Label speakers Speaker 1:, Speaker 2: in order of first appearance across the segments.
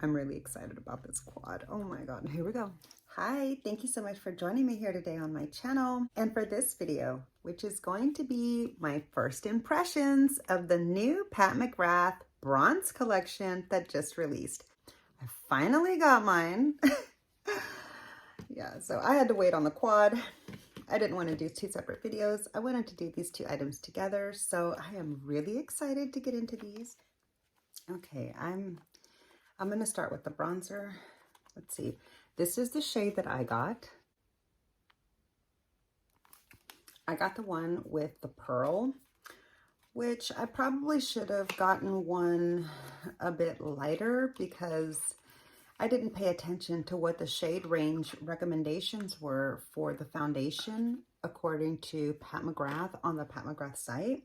Speaker 1: I'm really excited about this quad. Oh my God, here we go. Hi, thank you so much for joining me here today on my channel. And for this video, which is going to be my first impressions of the new Pat McGrath Bronze collection that just released. I finally got mine. Yeah, so I had to wait on the quad. I didn't want to do two separate videos. I wanted to do these two items together. So I am really excited to get into these. Okay, I'm going to start with the bronzer. Let's see. This is the shade that I got. I got the one with the pearl, which I probably should have gotten one a bit lighter because I didn't pay attention to what the shade range recommendations were for the foundation according to Pat McGrath on the Pat McGrath site.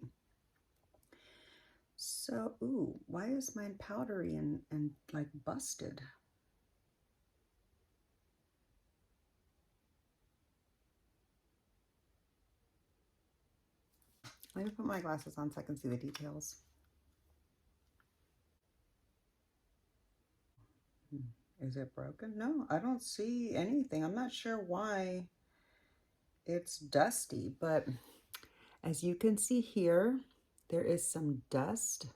Speaker 1: So, ooh, why is mine powdery and like busted? Let me put my glasses on so I can see the details. Is it broken? No, I don't see anything. I'm not sure why it's dusty, but as you can see here, there is some dust.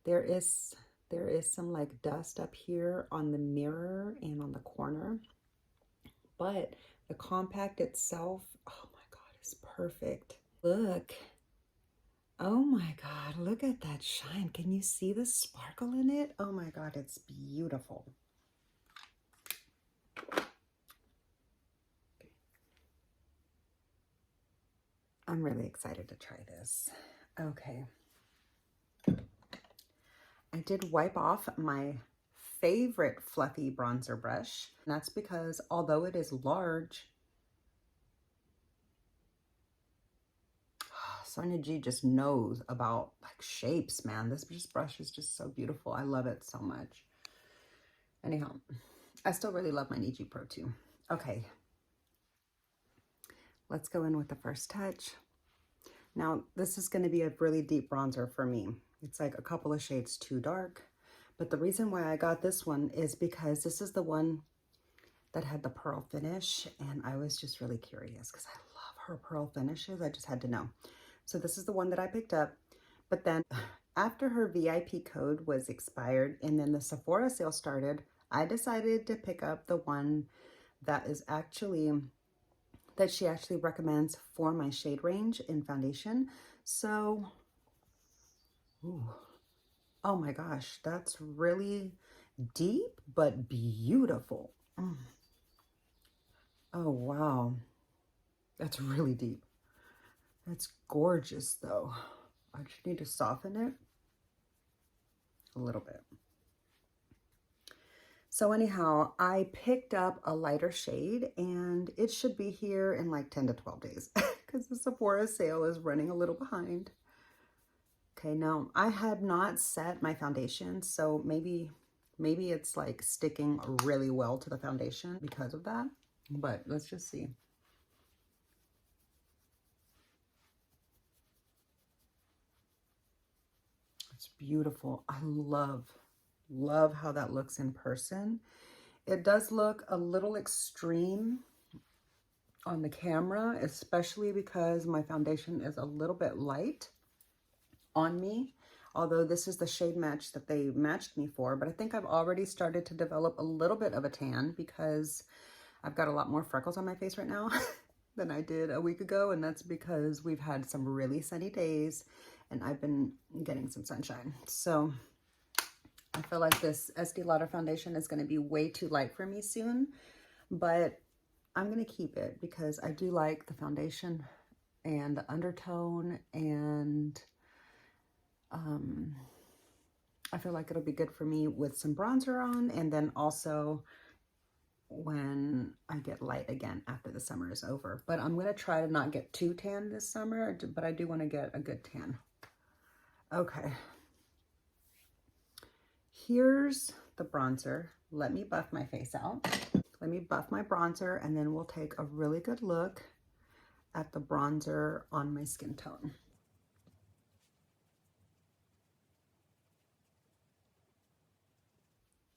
Speaker 1: There is some like dust up here on the mirror and on the corner, but the compact itself, oh my God, is perfect. Look. Oh my God, look at that shine. Can you see the sparkle in it? Oh my God, it's beautiful. I'm really excited to try this. Okay. I did wipe off my favorite fluffy bronzer brush. And that's because although it is large, Sonia G just knows about like shapes, man. This brush is just so beautiful. I love it so much. Anyhow, I still really love my Niji Pro too. Okay, let's go in with the first touch. Now, this is going to be a really deep bronzer for me. It's like a couple of shades too dark. But the reason why I got this one is because this is the one that had the pearl finish. And I was just really curious because I love her pearl finishes. I just had to know. So this is the one that I picked up. But then after her VIP code was expired and then the Sephora sale started, I decided to pick up the one that is actually, that she actually recommends for my shade range in foundation. So, ooh, oh my gosh, that's really deep, but beautiful. Oh, wow. That's really deep. That's gorgeous though. I just need to soften it a little bit. So anyhow, I picked up a lighter shade and it should be here in like 10 to 12 days because the Sephora sale is running a little behind. Okay, now I had not set my foundation, so maybe it's like sticking really well to the foundation because of that, but let's just see. It's beautiful. I love how that looks in person. It does look a little extreme on the camera, especially because my foundation is a little bit light on me, although this is the shade match that they matched me for. But I think I've already started to develop a little bit of a tan because I've got a lot more freckles on my face right now than I did a week ago, and that's because we've had some really sunny days and I've been getting some sunshine. So I feel like this Estee Lauder foundation is going to be way too light for me soon, but I'm going to keep it because I do like the foundation and the undertone, and I feel like it'll be good for me with some bronzer on, and then also when I get light again after the summer is over. But I'm going to try to not get too tan this summer, but I do want to get a good tan. Okay. Here's the bronzer. Let me buff my face out. Let me buff my bronzer, and then we'll take a really good look at the bronzer on my skin tone.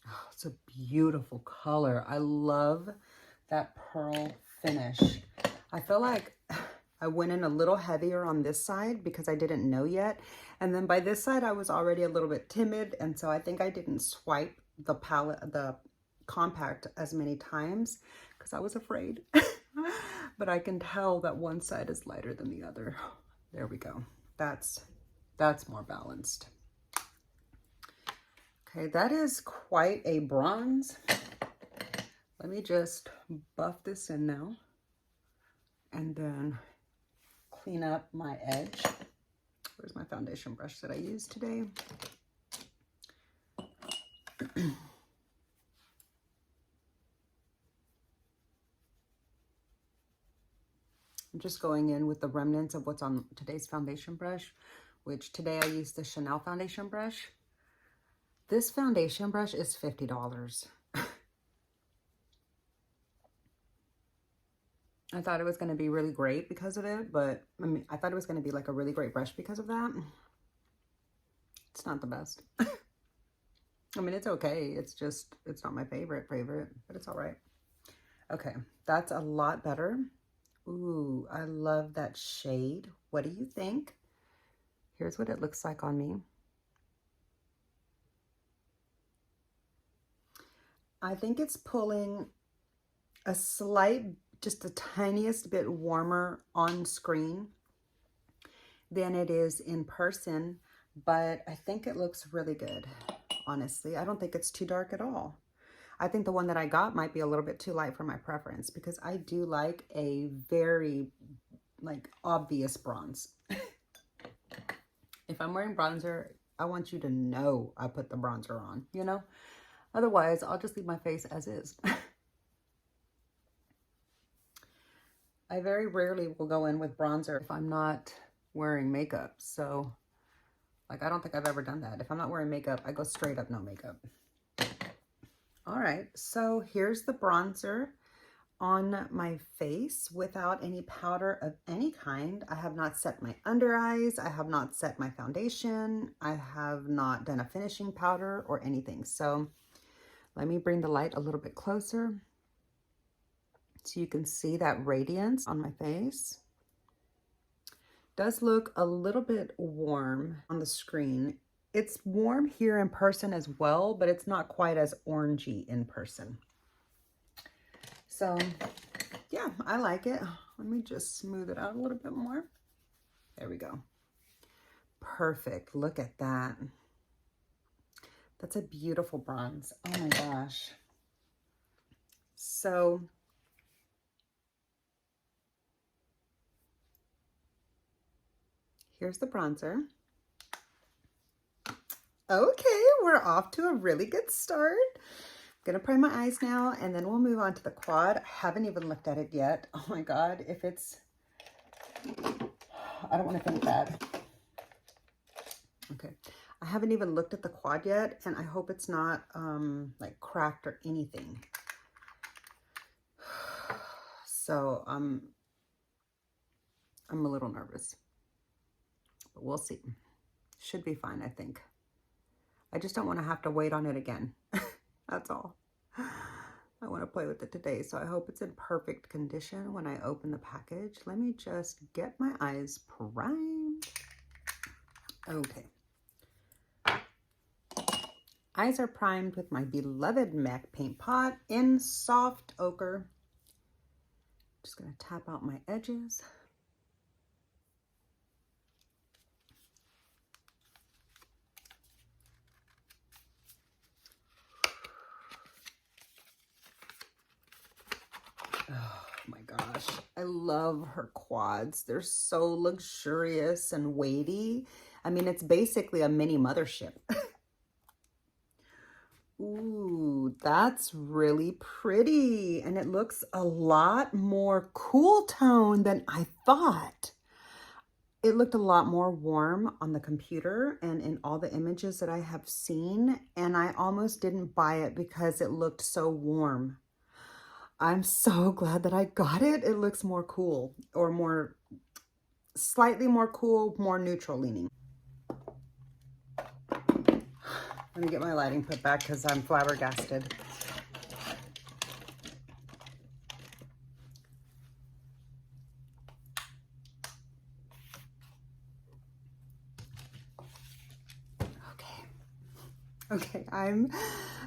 Speaker 1: Oh, it's a beautiful color. I love that pearl finish. I feel like I went in a little heavier on this side because I didn't know yet. And then by this side, I was already a little bit timid. And so I think I didn't swipe the palette, the compact as many times because I was afraid. But I can tell that one side is lighter than the other. There we go. That's more balanced. Okay, that is quite a bronze. Let me just buff this in now and then clean up my edge. Where's my foundation brush that I used today? I'm just going in with the remnants of what's on today's foundation brush, which today I used the Chanel foundation brush. This foundation brush is $50. I thought it was going to be really great because of it, but I mean, I thought it was going to be like a really great brush because of that. It's not the best. I mean, it's okay. It's just, it's not my favorite, but it's all right. Okay, that's a lot better. Ooh, I love that shade. What do you think? Here's what it looks like on me. I think it's pulling a slight, just the tiniest bit warmer on screen than it is in person, but I think it looks really good, honestly. I don't think it's too dark at all. I think the one that I got might be a little bit too light for my preference because I do like a very, like, obvious bronze. If I'm wearing bronzer, I want you to know I put the bronzer on, you know? Otherwise, I'll just leave my face as is. I very rarely will go in with bronzer if I'm not wearing makeup. So, like, I don't think I've ever done that. If I'm not wearing makeup, I go straight up no makeup. All right, so here's the bronzer on my face without any powder of any kind. I have not set my under eyes. I have not set my foundation. I have not done a finishing powder or anything. So let me bring the light a little bit closer so you can see that radiance on my face. Does look a little bit warm on the screen. It's warm here in person as well, but it's not quite as orangey in person. So yeah, I like it. Let me just smooth it out a little bit more. There we go. Perfect. Look at that. That's a beautiful bronze. Oh my gosh. So here's the bronzer. Okay, we're off to a really good start. I'm gonna prime my eyes now and then we'll move on to the quad. I haven't even looked at it yet. Oh my God, if it's, I don't wanna think that. Okay, I haven't even looked at the quad yet and I hope it's not like cracked or anything. So I'm a little nervous, but we'll see. Should be fine, I think. I just don't want to have to wait on it again. That's all. I want to play with it today, so I hope it's in perfect condition when I open the package. Let me just get my eyes primed. Okay. Eyes are primed with my beloved MAC paint pot in soft ochre. Just going to tap out my edges. Oh my gosh, I love her quads. They're so luxurious and weighty. I mean, it's basically a mini mothership. Ooh, that's really pretty. And it looks a lot more cool tone than I thought. It looked a lot more warm on the computer and in all the images that I have seen. And I almost didn't buy it because it looked so warm. I'm so glad that I got it. It looks more cool, or more, slightly more cool, more neutral leaning. Let me get my lighting put back because I'm flabbergasted. Okay, I'm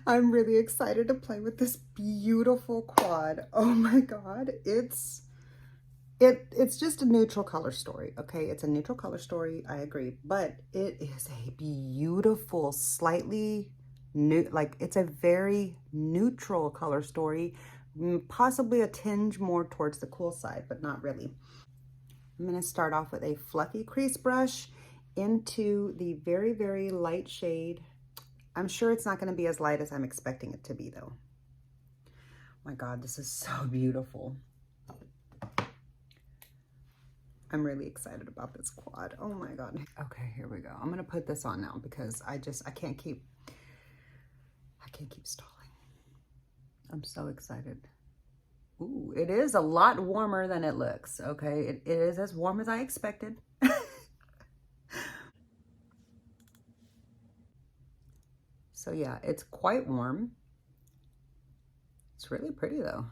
Speaker 1: really excited to play with this beautiful quad. Oh my God, it's just a neutral color story, okay? It's a neutral color story, I agree, but it is a beautiful, slightly new, like it's a very neutral color story, possibly a tinge more towards the cool side, but not really. I'm gonna start off with a fluffy crease brush into the very, very light shade. I'm sure it's not gonna be as light as I'm expecting it to be though. My God, this is so beautiful. I'm really excited about this quad. Oh my God. Okay, here we go. I'm gonna put this on now because I can't keep stalling. I'm so excited. Ooh, it is a lot warmer than it looks, okay? It is as warm as I expected. So yeah, it's quite warm. It's really pretty though.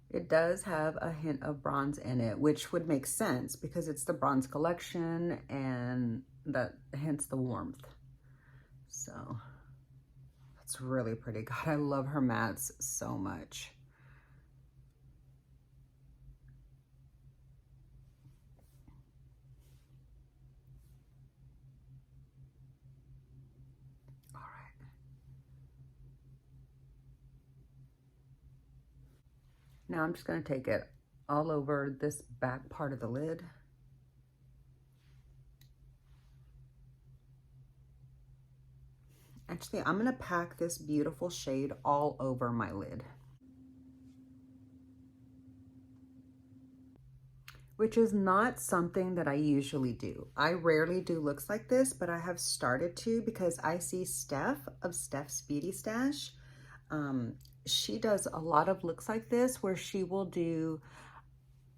Speaker 1: It does have a hint of bronze in it, which would make sense because it's the bronze collection and that hence the warmth. So it's really pretty. God, I love her mattes so much. All right. Now I'm just going to take it all over this back part of the lid. Actually, I'm going to pack this beautiful shade all over my lid, which is not something that I usually do. I rarely do looks like this, but I have started to because I see Steph of Steph's Beauty Stash. She does a lot of looks like this where she will do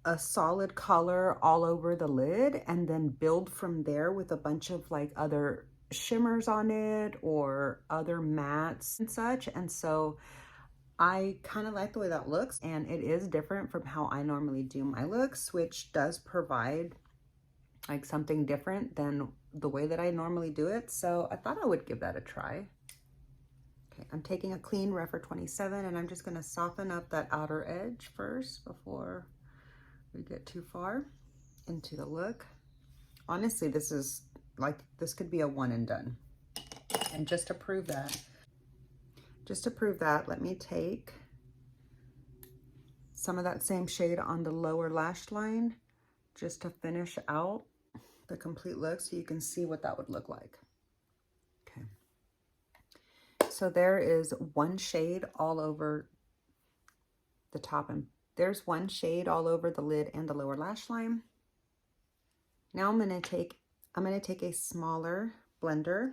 Speaker 1: a solid color all over the lid and then build from there with a bunch of like other shimmers on it or other mattes and such. And so I kind of like the way that looks, and it is different from how I normally do my looks, which does provide like something different than the way that I normally do it. So I thought I would give that a try. Okay, I'm taking a clean Rephr 27 and I'm just going to soften up that outer edge first before we get too far into the look. Honestly, this is like, this could be a one and done. And just to prove that, let me take some of that same shade on the lower lash line just to finish out the complete look so you can see what that would look like. Okay. So there is one shade all over the top, and there's one shade all over the lid and the lower lash line. Now I'm going to take a smaller blender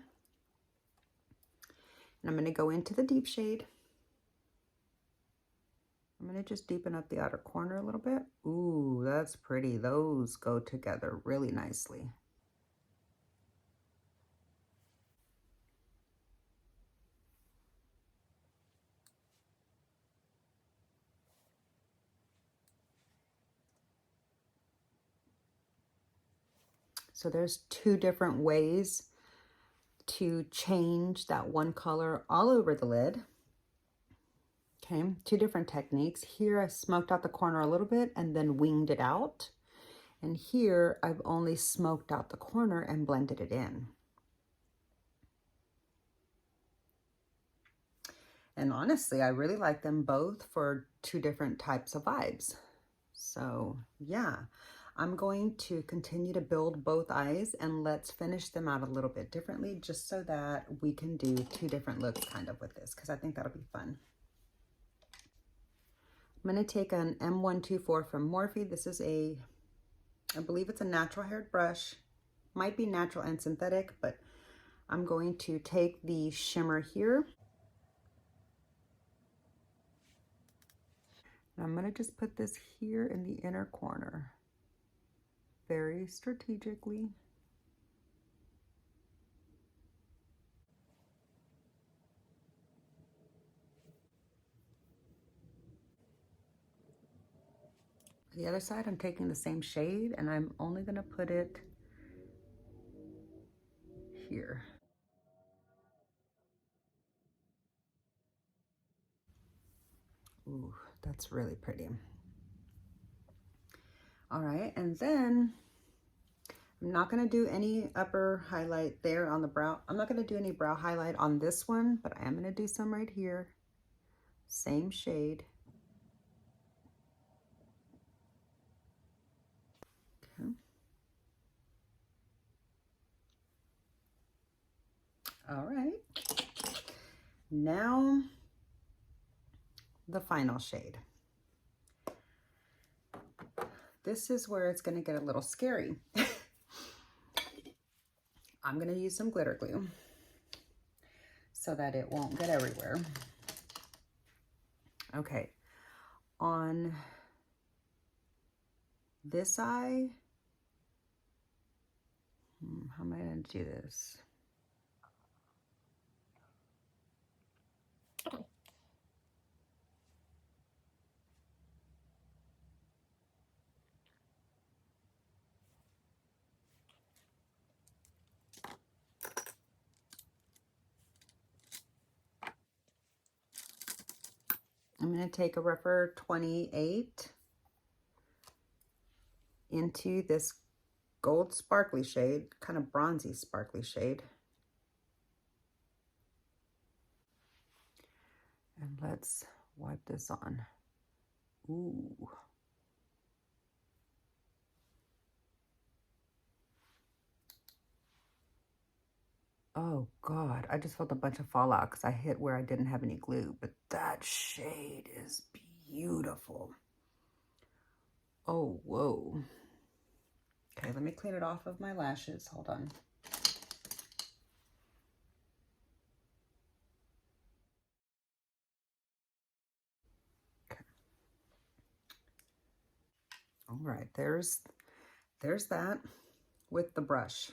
Speaker 1: and I'm going to go into the deep shade. I'm going to just deepen up the outer corner a little bit. Ooh, that's pretty. Those go together really nicely. So there's two different ways to change that one color all over the lid. Okay, two different techniques. Here I smoked out the corner a little bit and then winged it out. And here I've only smoked out the corner and blended it in. And honestly, I really like them both for two different types of vibes. So yeah, I'm going to continue to build both eyes and let's finish them out a little bit differently just so that we can do two different looks kind of with this because I think that'll be fun. I'm going to take an M124 from Morphe. This is I believe it's a natural haired brush. Might be natural and synthetic, but I'm going to take the shimmer here. And I'm going to just put this here in the inner corner. Very strategically. For the other side, I'm taking the same shade and I'm only gonna put it here. Ooh, that's really pretty. All right, and then I'm not gonna do any upper highlight there on the brow. I'm not gonna do any brow highlight on this one, but I am gonna do some right here. Same shade. Okay. All right. Now, the final shade. This is where it's gonna get a little scary. I'm gonna use some glitter glue so that it won't get everywhere. Okay, on this eye, how am I gonna do this? I'm gonna take a rougher 28 into this gold sparkly shade, kind of bronzy sparkly shade. And let's wipe this on. Ooh. Oh God, I just felt a bunch of fallout because I hit where I didn't have any glue, but that shade is beautiful. Oh, whoa. Okay, let me clean it off of my lashes. Hold on. Okay. All right, there's that with the brush.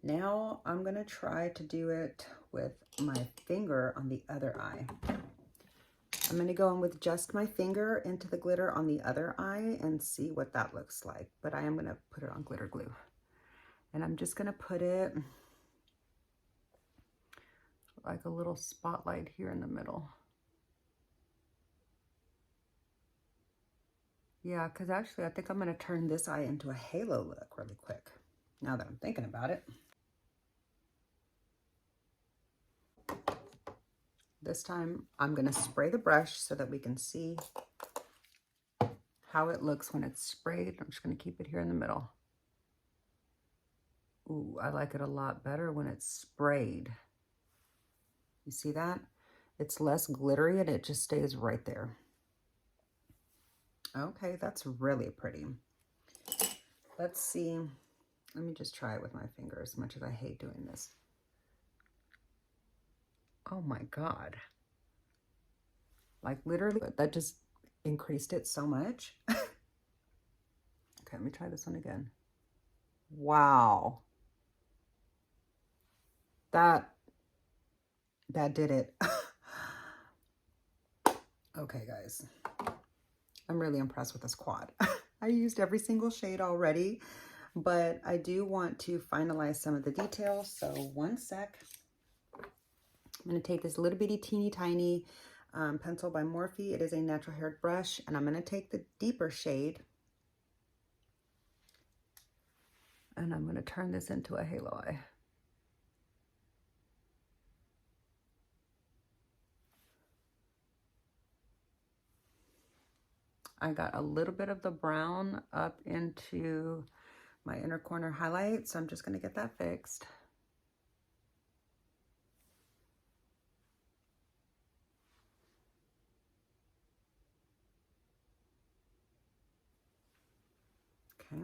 Speaker 1: Now I'm gonna try to do it with my finger on the other eye. I'm gonna go in with just my finger into the glitter on the other eye and see what that looks like. But I am gonna put it on glitter glue. And I'm just gonna put it like a little spotlight here in the middle. Yeah, because actually I think I'm gonna turn this eye into a halo look really quick, now that I'm thinking about it. This time I'm gonna spray the brush so that we can see how it looks when it's sprayed. I'm just gonna keep it here in the middle. Ooh, I like it a lot better when it's sprayed. You see that? It's less glittery and it just stays right there. Okay, that's really pretty. Let's see. Let me just try it with my finger, as much as I hate doing this. Oh my God. Like literally, that just increased it so much. Okay, let me try this one again. Wow. That did it. Okay, guys. I'm really impressed with this quad. I used every single shade already, but I do want to finalize some of the details. So one sec. I'm going to take this little bitty teeny tiny pencil by Morphe. It is a natural haired brush, and I'm going to take the deeper shade and I'm going to turn this into a halo eye. I got a little bit of the brown up into my inner corner highlight, so I'm just going to get that fixed. Okay.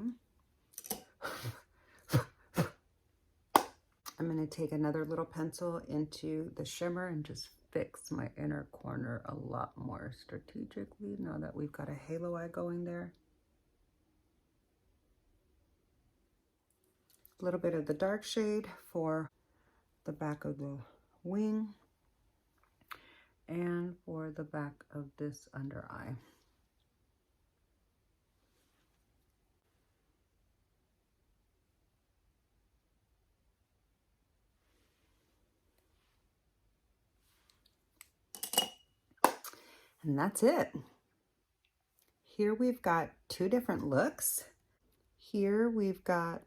Speaker 1: I'm going to take another little pencil into the shimmer and just fix my inner corner a lot more strategically now that we've got a halo eye going there. A little bit of the dark shade for the back of the wing and for the back of this under eye. And that's it. Here we've got two different looks. Here we've got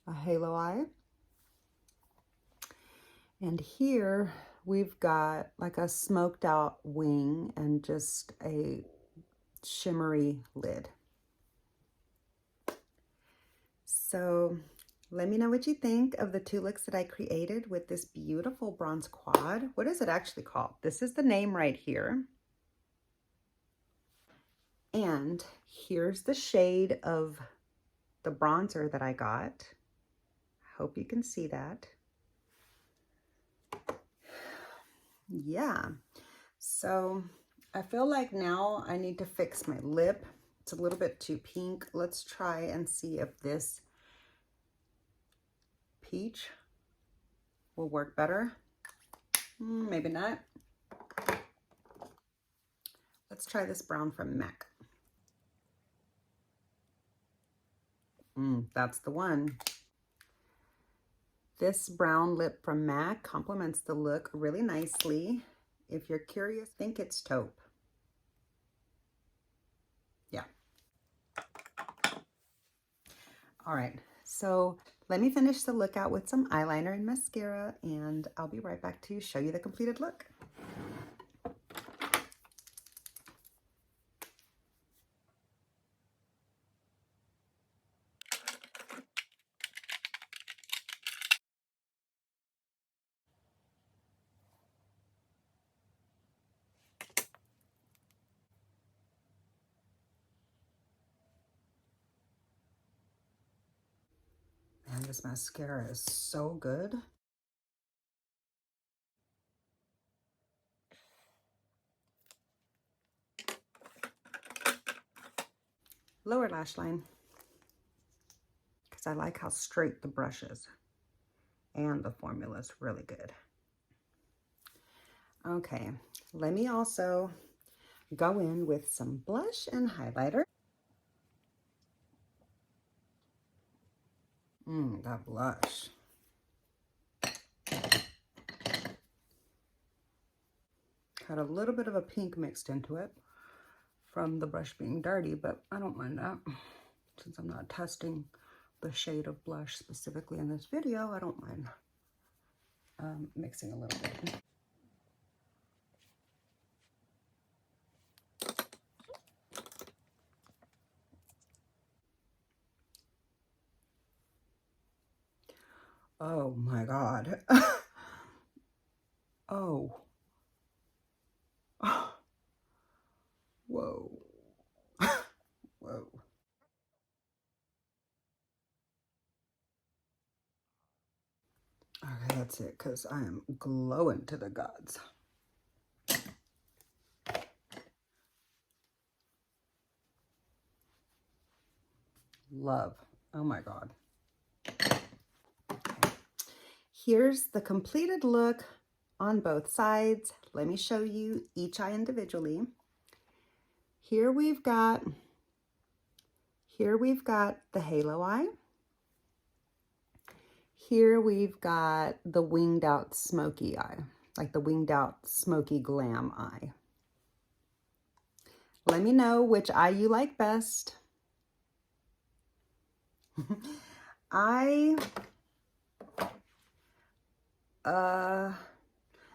Speaker 1: a halo eye. And here we've got like a smoked out wing and just a shimmery lid. So let me know what you think of the two looks that I created with this beautiful bronze quad. What is it actually called? This is the name right here. And here's the shade of the bronzer that I got. Hope you can see that. Yeah, so I feel like now I need to fix my lip. It's a little bit too pink. Let's try and see if this peach will work better. Maybe not. Let's try this brown from MAC. That's the one. This brown lip from MAC complements the look really nicely. If you're curious, think it's taupe. Yeah. All right, so let me finish the look out with some eyeliner and mascara, and I'll be right back to show you the completed look. Man, this mascara is so good. Lower lash line, because I like how straight the brush is. And the formula is really good. Okay, let me also go in with some blush and highlighter. That blush. Had a little bit of a pink mixed into it from the brush being dirty, but I don't mind that. Since I'm not testing the shade of blush specifically in this video, I don't mind mixing a little bit. Oh my God. Oh. Whoa. Whoa. Okay, that's it, because I am glowing to the gods. Love. Oh my God. Here's the completed look on both sides. Let me show you each eye individually. Here we've got the halo eye. Here we've got the winged out smoky eye, like the winged out smoky glam eye. Let me know which eye you like best.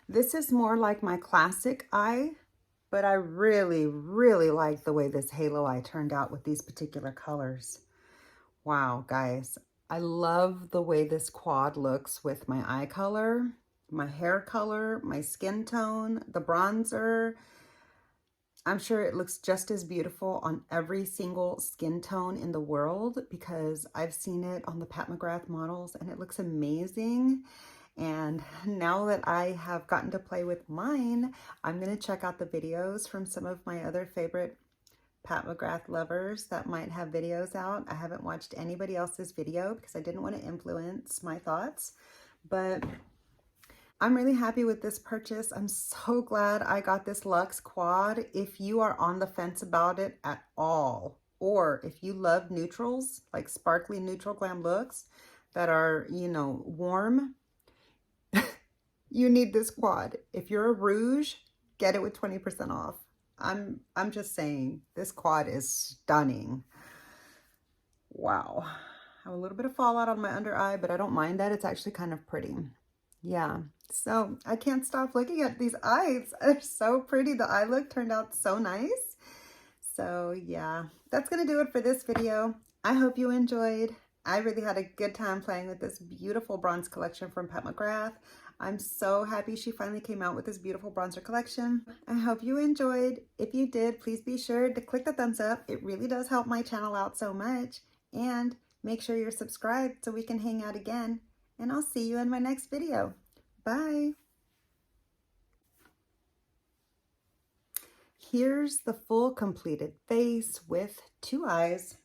Speaker 1: This is more like my classic eye, but I really, really like the way this halo eye turned out with these particular colors. Wow, guys. I love the way this quad looks with my eye color, my hair color, my skin tone, the bronzer. I'm sure it looks just as beautiful on every single skin tone in the world because I've seen it on the Pat McGrath models and it looks amazing. And now that I have gotten to play with mine, I'm going to check out the videos from some of my other favorite Pat McGrath lovers that might have videos out. I haven't watched anybody else's video because I didn't want to influence my thoughts, but I'm really happy with this purchase. I'm so glad I got this Luxe Quad. If you are on the fence about it at all, or if you love neutrals, like sparkly neutral glam looks that are, you know, warm, you need this quad. If you're a rouge get it with 20% off. I'm just saying, this quad is stunning. Wow. I have a little bit of fallout on my under eye, but I don't mind that. It's actually kind of pretty. Yeah. So I can't stop looking at these eyes. They're so pretty. The eye look turned out so nice. So yeah, that's going to do it for this video. I hope you enjoyed. I really had a good time playing with this beautiful bronze collection from Pat McGrath. I'm so happy she finally came out with this beautiful bronzer collection. I hope you enjoyed. If you did, please be sure to click the thumbs up. It really does help my channel out so much. And make sure you're subscribed so we can hang out again. And I'll see you in my next video. Bye. Here's the full completed face with 2 eyes.